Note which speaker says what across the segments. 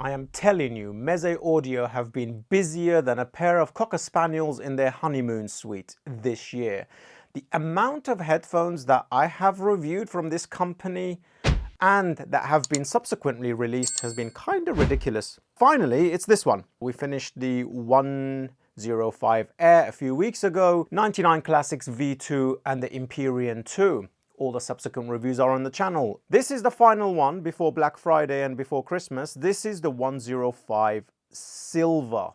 Speaker 1: I am telling you, MezeAudio have been busier than a pair of Cocker Spaniels in their honeymoon suite this year. The amount of headphones that I have reviewed from this company and that have been subsequently released has been kind of ridiculous. Finally, it's this one. We finished the 105 Air a few weeks ago, 99 Classics V2 and the Empyrean 2. All the subsequent reviews are on the channel. This is the final one before Black Friday and before Christmas. This is the 105 Silva.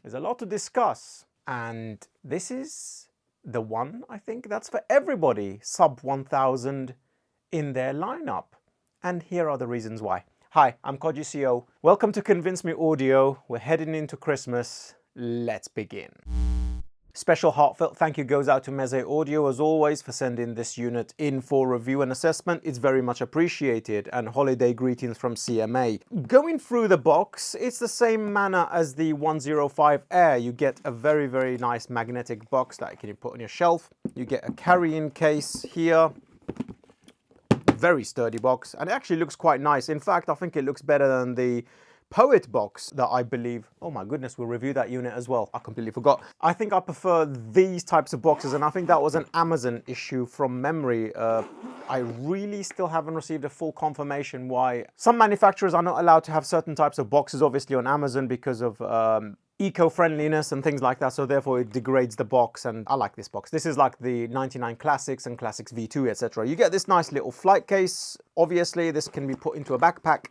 Speaker 1: There's a lot to discuss, and this is the one, I think, that's for everybody sub 1000 in their lineup. And here are the reasons why. Hi, I'm CoGCO. Welcome to ConvinceMeAudio. We're heading into Christmas. Let's begin. Special heartfelt thank you goes out to MezeAudio as always for sending this unit in for review and assessment. It's very much appreciated, and holiday greetings from CMA. Going through the box, it's the same manner as the 105 Air. You get a very, very nice magnetic box that you can put on your shelf. You get a carrying case here. Very sturdy box, and it actually looks quite nice. In fact, I think it looks better than the Poet box that I believe, oh my goodness, we'll review that unit as well. I completely forgot. I think I prefer these types of boxes, and I think that was an Amazon issue from memory. I really still haven't received a full confirmation why some manufacturers are not allowed to have certain types of boxes, obviously on Amazon, because of eco-friendliness and things like that, so therefore it degrades the box. And I like this box. This is like the 99 Classics and Classics V2, etc. You get this nice little flight case. Obviously, this can be put into a backpack.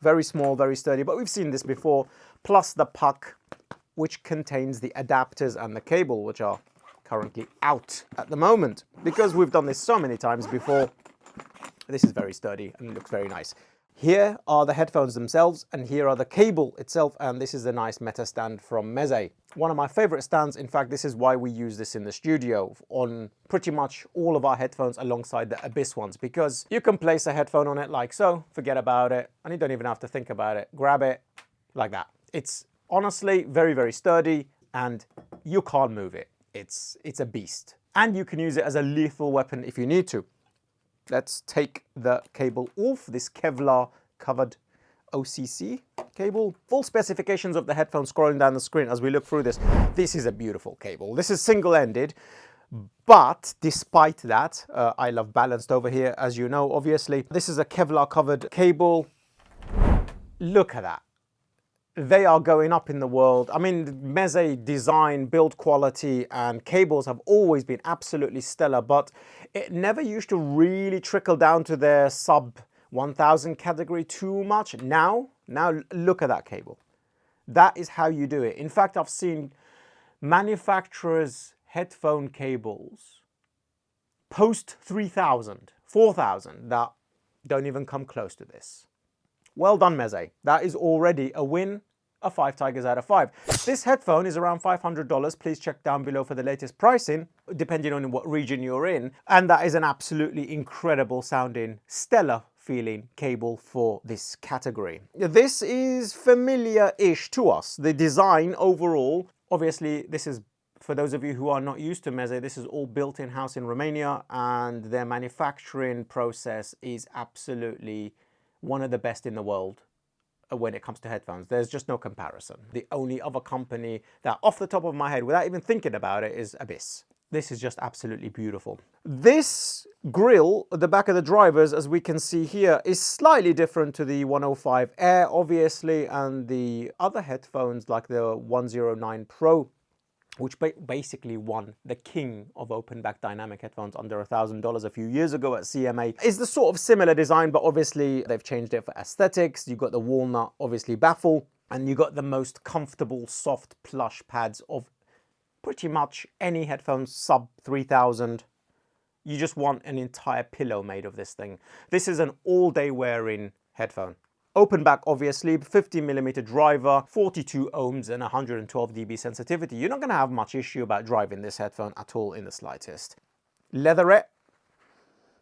Speaker 1: Very small, very sturdy, but we've seen this before. Plus the puck, which contains the adapters and the cable, which are currently out at the moment. Because we've done this so many times before, this is very sturdy and it looks very nice. Here are the headphones themselves, and here are the cable itself, and this is the nice Meta stand from Meze. One of my favorite stands. In fact, this is why we use this in the studio on pretty much all of our headphones alongside the Abyss ones, because you can place a headphone on it like so, forget about it, and you don't even have to think about it. Grab it like that. It's honestly very, very sturdy, and you can't move it. It's a beast. And you can use it as a lethal weapon if you need to. Let's take the cable off, this Kevlar covered OCC cable. Full specifications of the headphone scrolling down the screen as we look through this. This is a beautiful cable. This is single-ended, but despite that, I love balanced over here, as you know, obviously. This is a Kevlar covered cable. Look at that. They are going up in the world. I mean, Meze design, build quality, and cables have always been absolutely stellar, but it never used to really trickle down to their sub 1000 category too much. Now look at that cable. That is how you do it. In fact, I've seen manufacturers' headphone cables post 3000, 4000 that don't even come close to this. Well done, Meze. That is already a win, a 5 tigers out of 5. This headphone is around $500. Please check down below for the latest pricing, depending on what region you're in. And that is an absolutely incredible sounding, stellar feeling cable for this category. This is familiar-ish to us. The design overall, obviously, this is, for those of you who are not used to Meze, this is all built in-house in Romania, and their manufacturing process is absolutely one of the best in the world when it comes to headphones. There's just no comparison. The only other company that, off the top of my head, without even thinking about it, is Abyss. This is just absolutely beautiful. This grille at the back of the drivers, as we can see here, is slightly different to the 105 Air, obviously, and the other headphones like the 109 Pro, which basically won the king of open back dynamic headphones under $1,000 a few years ago at CMA, is the sort of similar design, but obviously they've changed it for aesthetics. You've got the walnut, obviously, baffle, and you got the most comfortable, soft, plush pads of pretty much any headphones sub 3,000. You just want an entire pillow made of this thing. This is an all-day wearing headphone. Open back, obviously, 50mm driver, 42 ohms and 112 dB sensitivity. You're not going to have much issue about driving this headphone at all in the slightest. Leatherette.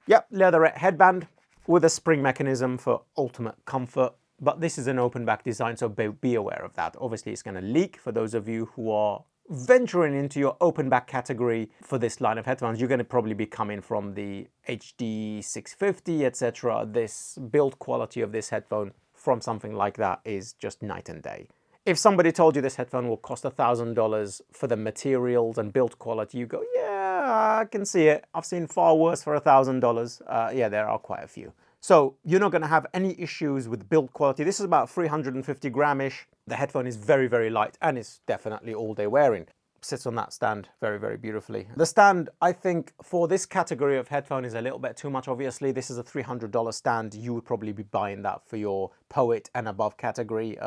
Speaker 1: Yep, leatherette headband with a spring mechanism for ultimate comfort. But this is an open back design, so be aware of that. Obviously, it's going to leak for those of you who are venturing into your open back category for this line of headphones. You're going to probably be coming from the HD 650, etc. This build quality of this headphone from something like that is just night and day. If somebody told you this headphone will cost $1,000 for the materials and build quality, you go, yeah, I can see it. I've seen far worse for $1,000. Yeah, there are quite a few. So you're not going to have any issues with build quality. This is about 350 gram-ish. The headphone is very, very light and it's definitely all day wearing. Sits on that stand very, very beautifully. The stand, I think, for this category of headphone is a little bit too much. Obviously, this is a $300 stand. You would probably be buying that for your Poet and above category.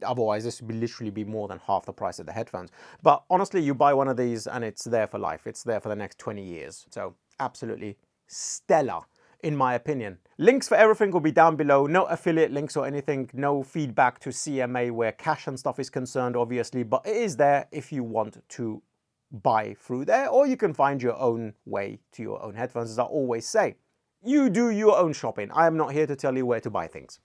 Speaker 1: Otherwise, this would literally be more than half the price of the headphones. But honestly, you buy one of these and it's there for life. It's there for the next 20 years. So absolutely stellar, in my opinion. Links for everything will be down below. No affiliate links or anything. No feedback to CMA where cash and stuff is concerned, obviously. But it is there if you want to buy through there. Or you can find your own way to your own headphones, as I always say. You do your own shopping. I am not here to tell you where to buy things.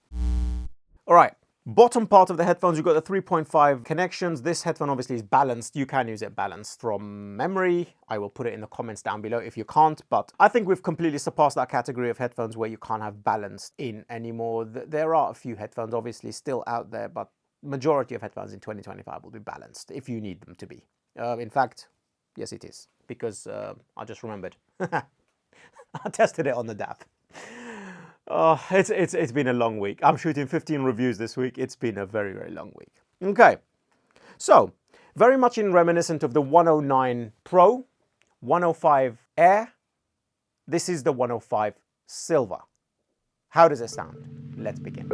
Speaker 1: All right. Bottom part of the headphones, you've got the 3.5 connections. This headphone obviously is balanced. You can use it balanced from memory. I will put it in the comments down below if you can't, but I think we've completely surpassed that category of headphones where you can't have balanced in anymore. There are a few headphones obviously still out there, but majority of headphones in 2025 will be balanced if you need them to be. In fact, yes it is, because I just remembered. I tested it on the DAP. Oh, it's been a long week. I'm shooting 15 reviews this week. It's been a very, very long week. Okay, so very much in reminiscent of the 109 Pro, 105 Air. This is the 105 Silver. How does it sound? Let's begin.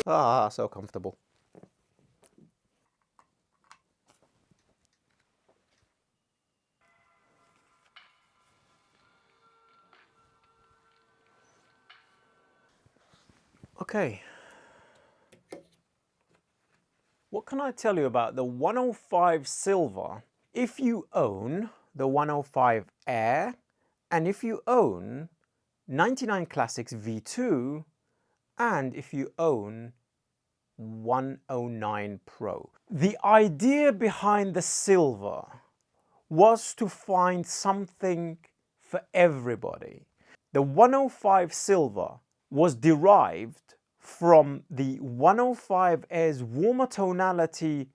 Speaker 1: Ah, so comfortable. Okay. What can I tell you about the 105 Silver if you own the 105 Air and if you own 99 Classics V2 and if you own 109 Pro? The idea behind the Silver was to find something for everybody. The 105 Silver was derived from the 105 Air's warmer tonality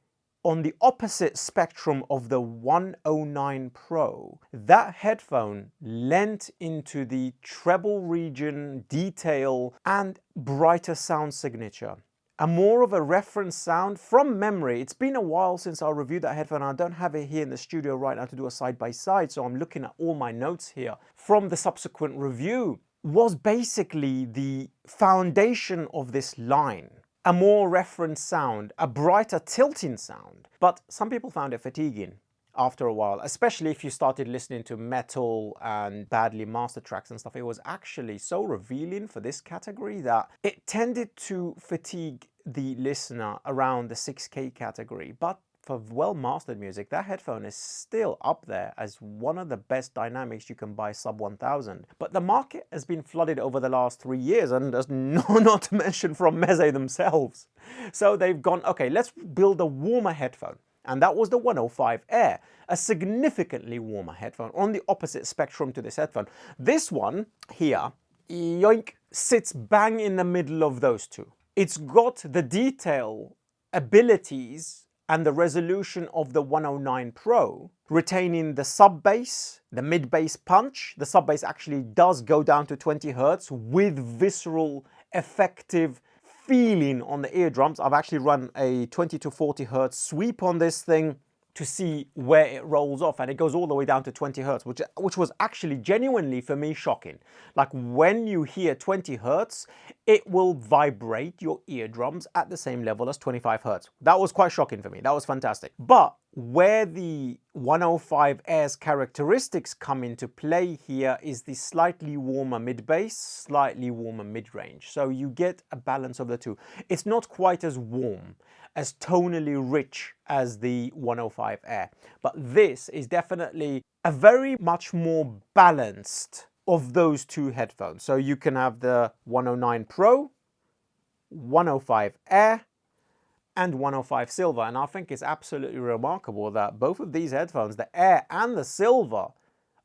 Speaker 1: on the opposite spectrum of the 109 Pro. That headphone lent into the treble region, detail, and brighter sound signature. A more of a reference sound from memory. It's been a while since I reviewed that headphone. I don't have it here in the studio right now to do a side-by-side, so I'm looking at all my notes here from the subsequent review. Was basically the foundation of this line. A more reference sound, a brighter tilting sound. But some people found it fatiguing after a while, especially if you started listening to metal and badly mastered tracks and stuff. It was actually so revealing for this category that it tended to fatigue the listener around the 6K category. But for well-mastered music, that headphone is still up there as one of the best dynamics you can buy sub 1,000. But the market has been flooded over the last 3 years, and there's not to mention from Meze themselves. So they've gone, okay, let's build a warmer headphone. And that was the 105 Air, a significantly warmer headphone on the opposite spectrum to this headphone. This one here, yoink, sits bang in the middle of those two. It's got the detail abilities and the resolution of the 109 Pro, retaining the sub bass, the mid bass punch. The sub bass actually does go down to 20 Hertz with visceral, effective feeling on the eardrums. I've actually run a 20 to 40 Hertz sweep on this thing to see where it rolls off, and it goes all the way down to 20 Hertz, which was actually genuinely for me shocking. Like when you hear 20 Hertz, it will vibrate your eardrums at the same level as 25 Hertz. That was quite shocking for me. That was fantastic. But where the 105 Air's characteristics come into play here is the slightly warmer mid-bass, slightly warmer mid-range. So you get a balance of the two. It's not quite as warm, as tonally rich as the 105 Air. But this is definitely a very much more balanced of those two headphones. So you can have the 109 Pro, 105 Air, and 105 Silva. And I think it's absolutely remarkable that both of these headphones, the Air and the Silva,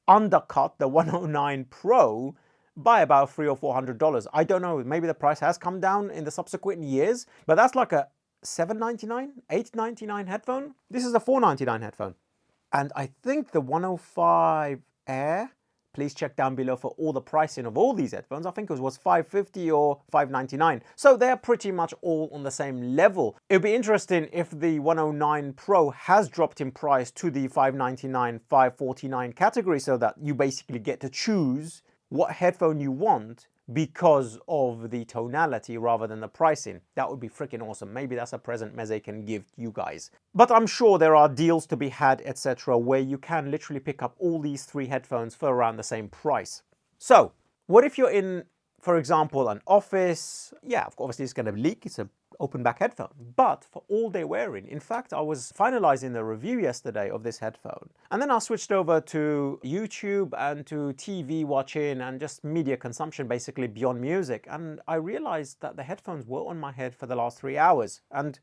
Speaker 1: undercut the 109 Pro by about $300 or $400. I don't know, maybe the price has come down in the subsequent years, but that's like a $799, $899 headphone. This is a $499 headphone. And I think the 105 Air, please check down below for all the pricing of all these headphones. I think it was $550 or $599. So they're pretty much all on the same level. It'd be interesting if the 109 Pro has dropped in price to the $599, $549 category, so that you basically get to choose what headphone you want because of the tonality rather than the pricing. That would be freaking awesome. Maybe that's a present Meze can give you guys. But I'm sure there are deals to be had, etc., where you can literally pick up all these three headphones for around the same price. So what if you're in, for example, an office? Yeah, obviously it's going to leak. It's an open back headphone, but for all day wearing. In fact, I was finalizing the review yesterday of this headphone, and then I switched over to YouTube and to TV watching and just media consumption, basically beyond music. And I realized that the headphones were on my head for the last 3 hours, and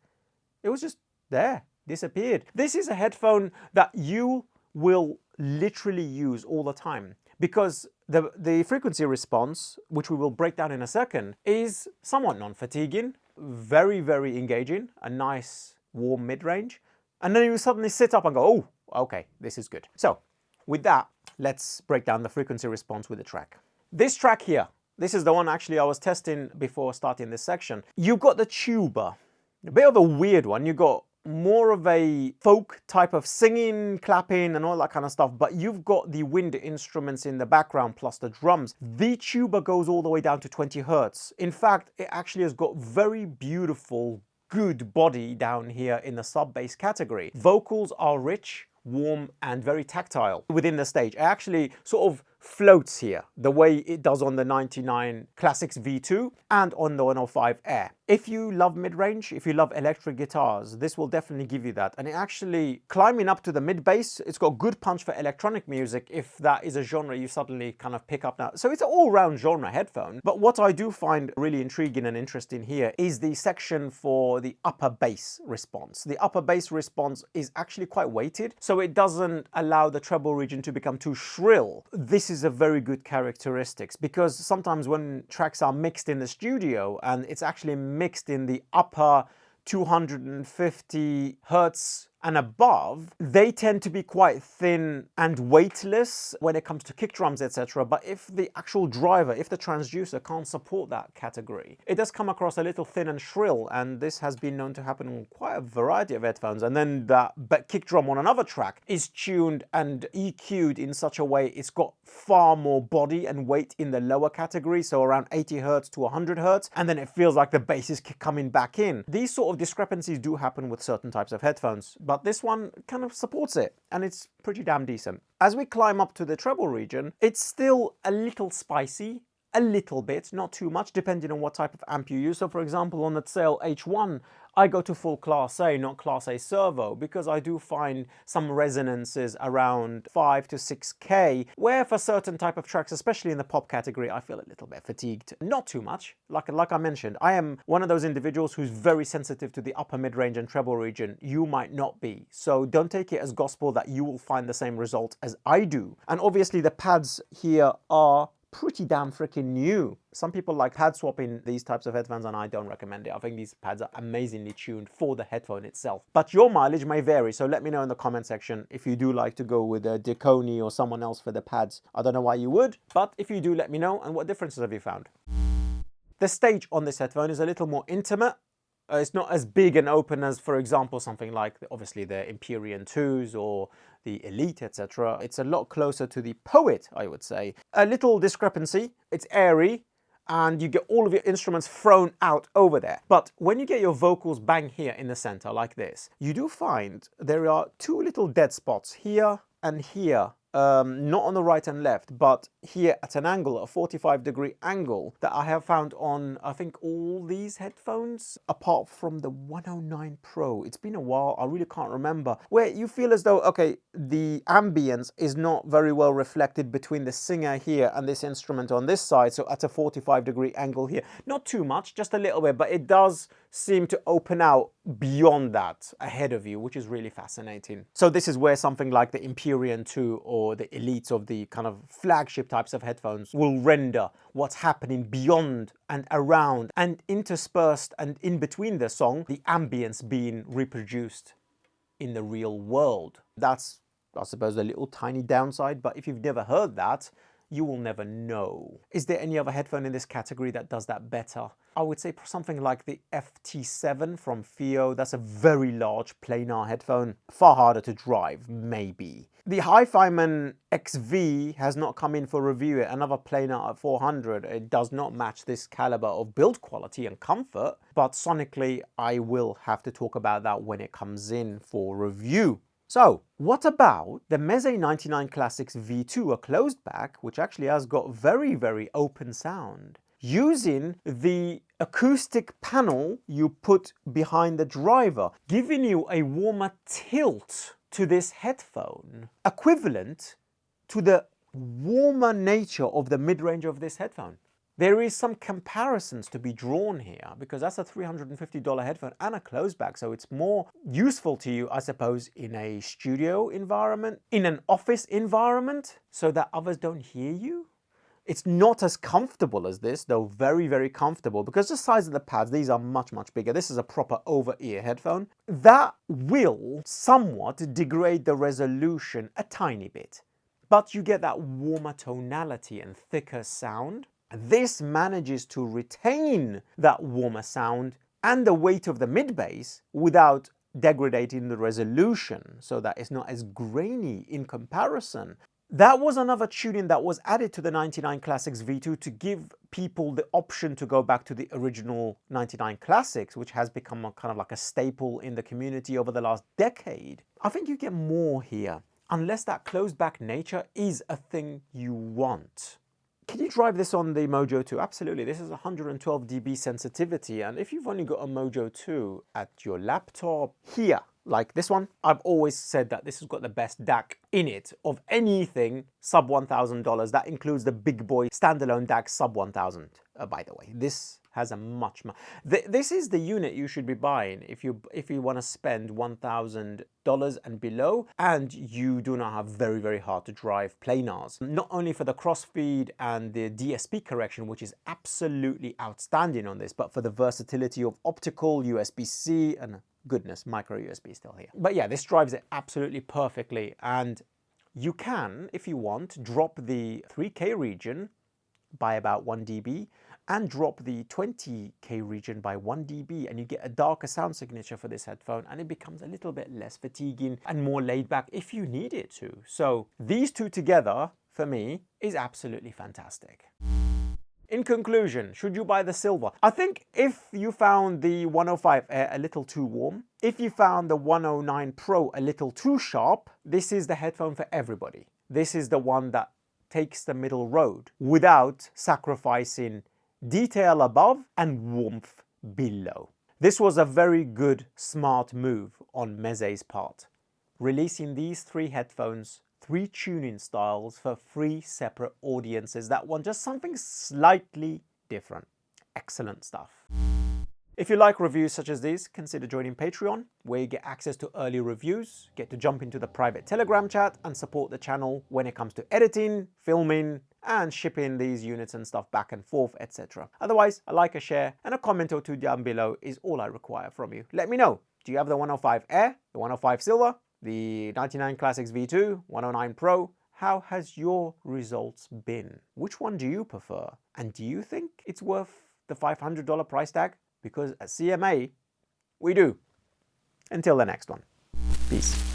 Speaker 1: it was just there, disappeared. This is a headphone that you will literally use all the time, because the frequency response, which we will break down in a second, is somewhat non-fatiguing, very, very engaging, a nice warm mid-range. And then you suddenly sit up and go, oh, okay, this is good. So with that, let's break down the frequency response with the track. This track here, this is the one actually I was testing before starting this section. You've got the tuba, a bit of a weird one. You got more of a folk type of singing, clapping and all that kind of stuff, but you've got the wind instruments in the background plus the drums. The tuba goes all the way down to 20 Hertz. In fact, it actually has got very beautiful, good body down here in the sub-bass category. Vocals are rich, warm and very tactile within the stage. It actually sort of floats here the way it does on the 99 Classics V2 and on the 105 Air. If you love mid-range, if you love electric guitars, this will definitely give you that. And it actually, climbing up to the mid-bass, it's got good punch for electronic music if that is a genre you suddenly kind of pick up now. So it's an all-round genre headphone. But what I do find really intriguing and interesting here is the section for the upper bass response. The upper bass response is actually quite weighted, so it doesn't allow the treble region to become too shrill. This is a very good characteristics, because sometimes when tracks are mixed in the studio and it's actually mixed in the upper 250 Hertz and above, they tend to be quite thin and weightless when it comes to kick drums, etc. But if the actual driver, if the transducer can't support that category, it does come across a little thin and shrill, and this has been known to happen on quite a variety of headphones. And then that kick drum on another track is tuned and EQ'd in such a way it's got far more body and weight in the lower category, so around 80 Hertz to 100 Hertz, and then it feels like the bass is coming back in. These sort of discrepancies do happen with certain types of headphones, but this one kind of supports it, and it's pretty damn decent. As we climb up to the treble region, it's still a little spicy, a little bit, not too much, depending on what type of amp you use. So for example, on the Tsale H1, I go to full Class A, not Class A servo, because I do find some resonances around 5 to 6K, where for certain type of tracks, especially in the pop category, I feel a little bit fatigued. Not too much. Like I mentioned, I am one of those individuals who's very sensitive to the upper mid-range and treble region. You might not be. So don't take it as gospel that you will find the same result as I do. And obviously the pads here are pretty damn freaking new. Some people like pad swapping these types of headphones, and I don't recommend it. I think these pads are amazingly tuned for the headphone itself. But your mileage may vary, so let me know in the comment section if you do like to go with a Deconi or someone else for the pads. I don't know why you would, but if you do, let me know. And what differences have you found? The stage on this headphone is a little more intimate. It's not as big and open as, for example, something like obviously the Empyrean 2s or the Elite, etc. It's a lot closer to the Poet, I would say. A little discrepancy. It's airy, and you get all of your instruments thrown out over there. But when you get your vocals bang here in the center like this, you do find there are two little dead spots here and here. Not on the right and left, but here at an angle, a 45-degree angle that I have found on, I think, all these headphones, apart from the 109 Pro. It's been a while, I really can't remember. Where you feel as though, okay, the ambience is not very well reflected between the singer here and this instrument on this side, so at a 45-degree angle here. Not too much, just a little bit, but it does seem to open out beyond that ahead of you, which is really fascinating. So this is where something like the Empyrean 2 or the Elites of the kind of flagship types of headphones will render what's happening beyond and around and interspersed and in between the song, the ambience being reproduced in the real world. That's, I suppose, a little tiny downside, but if you've never heard that, you will never know. Is there any other headphone in this category that does that better? I would say something like the FT7 from Fio. That's a very large planar headphone, far harder to drive, maybe. The Hi-Fiman XV has not come in for review yet, another planar at 400. It does not match this caliber of build quality and comfort, but sonically, I will have to talk about that when it comes in for review. So, what about the Meze 99 Classics V2, a closed back, which actually has got very, very open sound, using the acoustic panel you put behind the driver, giving you a warmer tilt to this headphone, equivalent to the warmer nature of the mid-range of this headphone. There is some comparisons to be drawn here because that's a $350 headphone and a closed back, so it's more useful to you, I suppose, in a studio environment, in an office environment, so that others don't hear you. It's not as comfortable as this, though very, very comfortable, because the size of the pads, these are much, much bigger. This is a proper over-ear headphone. That will somewhat degrade the resolution a tiny bit, but you get that warmer tonality and thicker sound. This manages to retain that warmer sound and the weight of the mid bass without degrading the resolution, so that it's not as grainy in comparison. That was another tuning that was added to the 99 Classics V2 to give people the option to go back to the original 99 Classics, which has become a kind of like a staple in the community over the last decade. I think you get more here, unless that closed back nature is a thing you want. Can you drive this on the Mojo 2? Absolutely. This is 112 dB sensitivity, and if you've only got a Mojo 2 at your laptop here, like this one, I've always said that this has got the best DAC in it of anything sub $1,000. That includes the big boy standalone DAC sub 1,000. By the way, this has a much. This is the unit you should be buying if you want to spend $1,000 and below, and you do not have very, very hard to drive planars. Not only for the crossfeed and the DSP correction, which is absolutely outstanding on this, but for the versatility of optical, USB-C, and goodness, micro USB still here. But yeah, this drives it absolutely perfectly, and you can, if you want, drop the 3K region by about 1 dB and drop the 20K region by 1 dB, and you get a darker sound signature for this headphone, and it becomes a little bit less fatiguing and more laid back if you need it to. So these two together, for me, is absolutely fantastic. In conclusion, should you buy the Silva? I think if you found the 105 Air a little too warm, if you found the 109 Pro a little too sharp, this is the headphone for everybody. This is the one that takes the middle road without sacrificing detail above and warmth below. This was a very good, smart move on Meze's part, releasing these 3 headphones, 3 tuning styles for 3 separate audiences that want just something slightly different. Excellent stuff. If you like reviews such as these, consider joining Patreon, where you get access to early reviews, get to jump into the private Telegram chat, and support the channel when it comes to editing, filming, and shipping these units and stuff back and forth, etc. Otherwise, a like, a share, and a comment or 2 down below is all I require from you. Let me know, do you have the 105 Air, the 105 Silva, the 99 Classics V2, 109 Pro? How has your results been? Which one do you prefer? And do you think it's worth the $500 price tag? Because at CMA, we do. Until the next one. Peace.